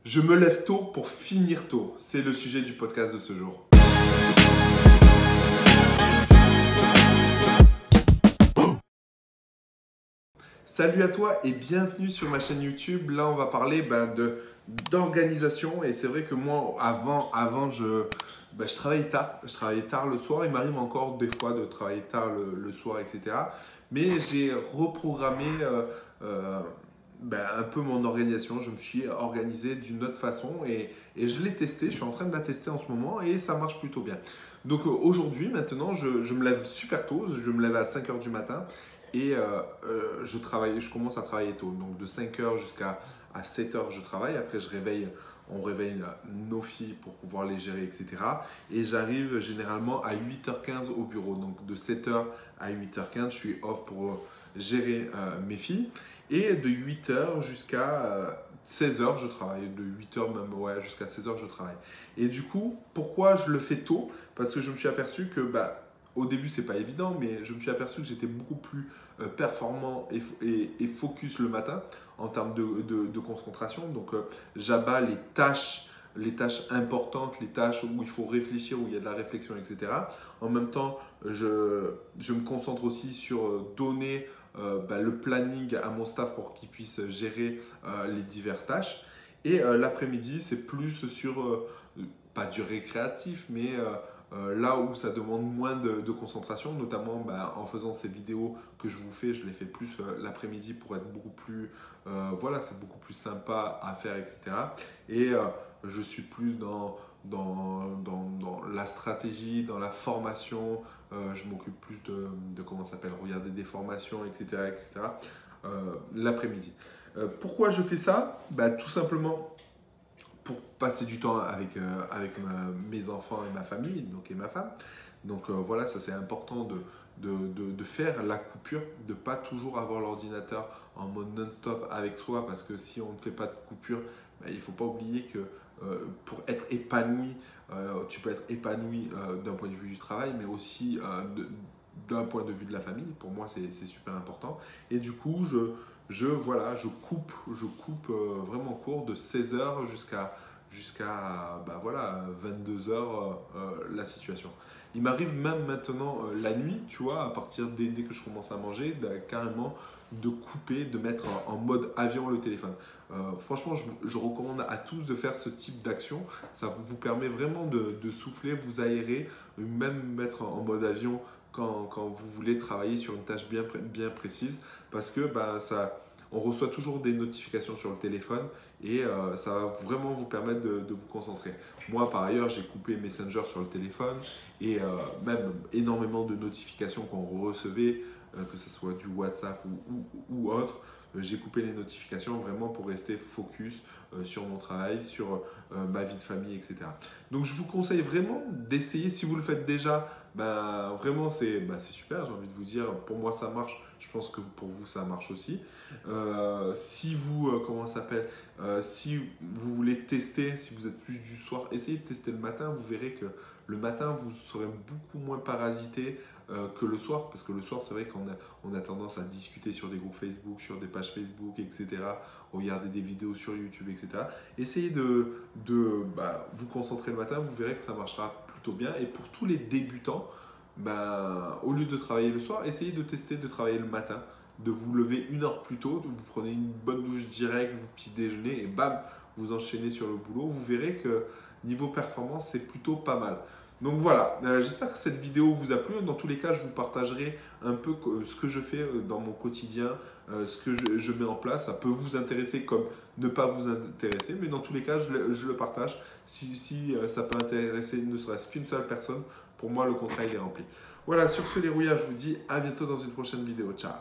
Je me lève tôt pour finir tôt. C'est le sujet du podcast de ce jour. Salut à toi et bienvenue sur ma chaîne YouTube. Là, on va parler d'organisation. Et c'est vrai que moi, avant je travaillais tard. Je travaillais tard le soir. Il m'arrive encore des fois de travailler tard le soir, etc. Mais j'ai reprogrammé un peu mon organisation. Je me suis organisé d'une autre façon et je l'ai testé. Je suis en train de la tester en ce moment et ça marche plutôt bien. Donc aujourd'hui, maintenant, je me lève super tôt. Je me lève à 5 heures du matin. Et je commence à travailler tôt. Donc de 5 heures jusqu'à 7 heures, je travaille. Après, on réveille nos filles pour pouvoir les gérer, etc. Et j'arrive généralement à 8h15 au bureau. Donc de 7 heures à 8h15, je suis off pour gérer mes filles. Et de 8 heures jusqu'à 16 heures, je travaille. De 8 heures même, ouais, jusqu'à 16 heures, je travaille. Et du coup, pourquoi je le fais tôt? Parce que je me suis aperçu que au début, c'est pas évident, mais je me suis aperçu que j'étais beaucoup plus performant et focus le matin en termes de concentration. Donc, j'abats les tâches importantes, les tâches où il faut réfléchir, où il y a de la réflexion, etc. En même temps, je me concentre aussi sur donner le planning à mon staff pour qu'il puisse gérer les diverses tâches. Et l'après-midi, c'est plus sur, pas du récréatif, mais là où ça demande moins de concentration, notamment en faisant ces vidéos que je vous fais, je les fais plus l'après-midi pour être beaucoup plus, voilà, c'est beaucoup plus sympa à faire, etc. Et je suis plus dans la stratégie, dans la formation, je m'occupe plus de comment ça s'appelle, regarder des formations, etc., etc. L'après-midi. Pourquoi je fais ça? Tout simplement pour passer du temps avec mes enfants et ma famille, donc, et ma femme. Donc voilà, ça c'est important de faire la coupure, de ne pas toujours avoir l'ordinateur en mode non-stop avec soi, parce que si on ne fait pas de coupure, il ne faut pas oublier que pour être épanoui, tu peux être épanoui d'un point de vue du travail, mais aussi d'un point de vue de la famille. Pour moi, c'est super important. Et du coup, je coupe vraiment court de 16 heures jusqu'à 22 heures la situation. Il m'arrive même maintenant la nuit, tu vois, à partir dès que je commence à manger, carrément de couper, de mettre en mode avion le téléphone. Franchement, je recommande à tous de faire ce type d'action. Ça vous permet vraiment de souffler, vous aérer, même mettre en mode avion quand vous voulez travailler sur une tâche bien précise, parce que on reçoit toujours des notifications sur le téléphone et ça va vraiment vous permettre de vous concentrer. Moi, par ailleurs, j'ai coupé Messenger sur le téléphone et même énormément de notifications qu'on recevait, que ce soit du WhatsApp ou autre. J'ai coupé les notifications vraiment pour rester focus sur mon travail, sur ma vie de famille, etc. Donc, je vous conseille vraiment d'essayer. Si vous le faites déjà, vraiment, c'est super. J'ai envie de vous dire, pour moi, ça marche. Je pense que pour vous, ça marche aussi. Si vous, si vous voulez tester, si vous êtes plus du soir, essayez de tester le matin. Vous verrez que le matin, vous serez beaucoup moins parasité que le soir, parce que le soir, c'est vrai qu'on a tendance à discuter sur des groupes Facebook, sur des pages Facebook, etc., regarder des vidéos sur YouTube, etc. Essayez de vous concentrer le matin, vous verrez que ça marchera plutôt bien. Et pour tous les débutants, au lieu de travailler le soir, essayez de tester de travailler le matin, de vous lever une heure plus tôt, vous prenez une bonne douche directe, vous petit déjeuner et bam, vous enchaînez sur le boulot. Vous verrez que niveau performance, c'est plutôt pas mal. Donc voilà, j'espère que cette vidéo vous a plu. Dans tous les cas, je vous partagerai un peu ce que je fais dans mon quotidien, ce que je mets en place. Ça peut vous intéresser comme ne pas vous intéresser, mais dans tous les cas, je le partage. Si ça peut intéresser ne serait-ce qu'une seule personne, pour moi, le contrat il est rempli. Voilà, sur ce les rouillards, je vous dis à bientôt dans une prochaine vidéo. Ciao!